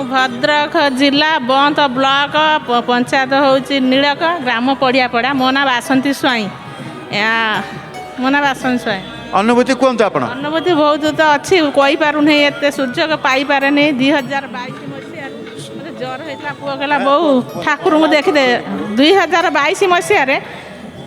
भद्रक जिला बंत ब्लॉक पंचायत हूँ नीलक ग्राम पड़ियापड़ा मो ना बासंती स्वाई मो ना बासंती स्वाई अनुभूति कहतु आप अनुभूति बहुत तो अच्छी कहीपे एत सुजोग पाइपे 2022 मसीह मत ज्वर होता पुआ कहला बहु ठाकुर को देखते 2022 मसीह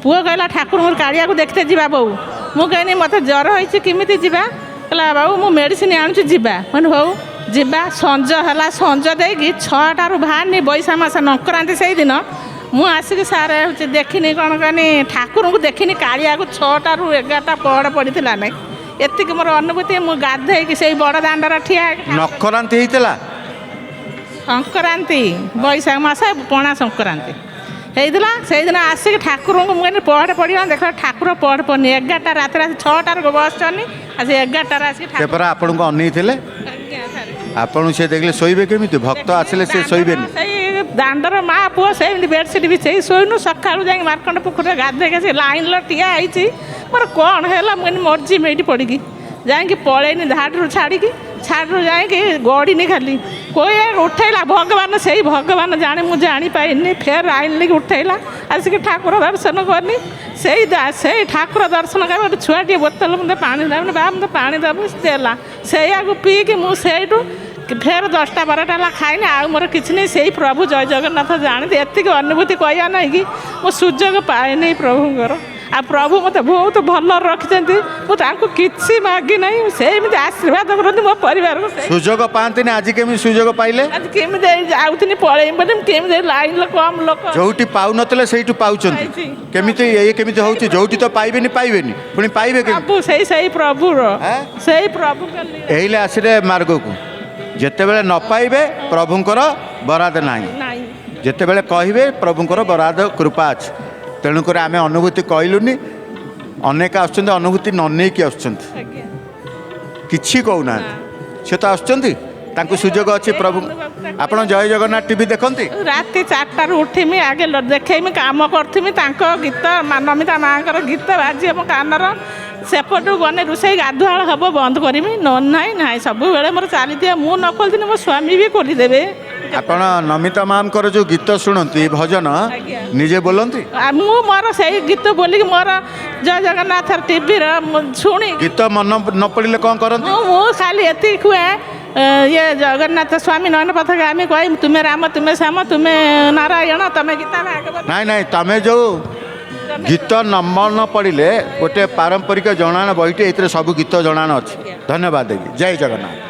पुआ कहला ठाकुर कालिया को देखते जा बहु मुझे मत ज्वर होती किमी जा कहला बाबू मु मेडिसिन आणुची जीवा मैंने हूँ जीवा संज है संज देकी 6टारू बाहरनी बैशाख मास संक्रांति से दिन मुझे आसिक सार हूँ देखनी कौन कहनी ठाकुर को देखनी कालिया को 6टारू 11टा पहड़ पड़ा ना एतिक मोर अनुभूति मुझे गाधे से बड़ दाण्डर ठिया नखरांति होता संक्रांति बैशाख मास पणा संक्रांति होता से दिन आसिक ठाकुर को मुझे पहड़ पड़ा देख ठाकुर पहड़ पड़नी 11टा रात 6टार बस चलनी आज 11टार आसिक आपन को अनै आपन से देखले शोबे केमी भक्त आसिले से शोबे दाण्डर माँ पुओ से बेडसीट बिछे शोनु सका जाए मार्कंड पुकुर गाधे से लाइन ठिया होती मोर कौन है मुझे मर्जी मेटी पड़ी जाकि पलैनी धाड़ू छाड़ी छाड़ू जाकि गड़नी खाली कोई उठेला भगवान से भगवान जाने मुझे जापाइनी फेर आइन लगे उठेला आसिक ठाकुर दर्शन करनी से ठाकुर दर्शन कर छुआटे बोतल मत पा देवनी बा मत पा देव देला से पीकि मुझे फेर 10टा 12टा खाइनी आ मोर किसी नहीं से प्रभु जय जगन्नाथ जानते एतिक अनुभूति कहया ना कि मो सुजोग पाए नहीं प्रभुंर आ प्रभु मत बहुत भल रखिंट मुझे किसी मागी ना से आशीर्वाद करते मो परिवार को सुजोग पाते आज केमी सुजोग पाइले आज केमी जाऊनी पलैमी केमी लाइन कम लोक जो पाऊ नतले से पाउछंती केमिति ये केमिति होउची जोटी तो पाइबेनी पुणी पाइबे प्रभु सही प्रभु सही प्रभु एहिले आसिरे मार्ग को जेतेबेले न पाइबे प्रभुंकर बराद नाही जेतेबेले कहिबे प्रभुंकर बराद कृपा अछि तेणुक आम अनुभूति कहलुनी अनेक आसुच्चंती अनुभूति न नेकी आसुच्चंती किछि कहूना से तो आसुच्चंती तांकु सुजोग अच्छी प्रभु आपण जय जगन्नाथ टीवी देखती राति 4टारू उठीमी आगे देखेमी काम करथीमी गीत नमिता माँ गीत बाजी मो कानर सेपटू गने रोषे गाधुआ हम बंद करमी ना ना सब बेले मोर चली मु न खोलती मो स्वामी भी खोलीदेवे आपण नमिता मैम जो गीत शुणती भजन निजे बोलती मु मोर से गीत बोलिक मोर जय जगन्नाथ टीवी शुणी गीत मन न पड़े कौन करती मु खाली एति खुए ये जगन्नाथ स्वामी नयन पथगामी कह तुम्हें राम तुम्हें श्याम तुम्हें नारायण तुम्हें गीता भागवत नाई तमें जो गीत नंबर न पड़े गोटे पारंपरिक जनान बहीटे सब गीत जनान अच्छी धन्यवाद देवी जय जगन्नाथ।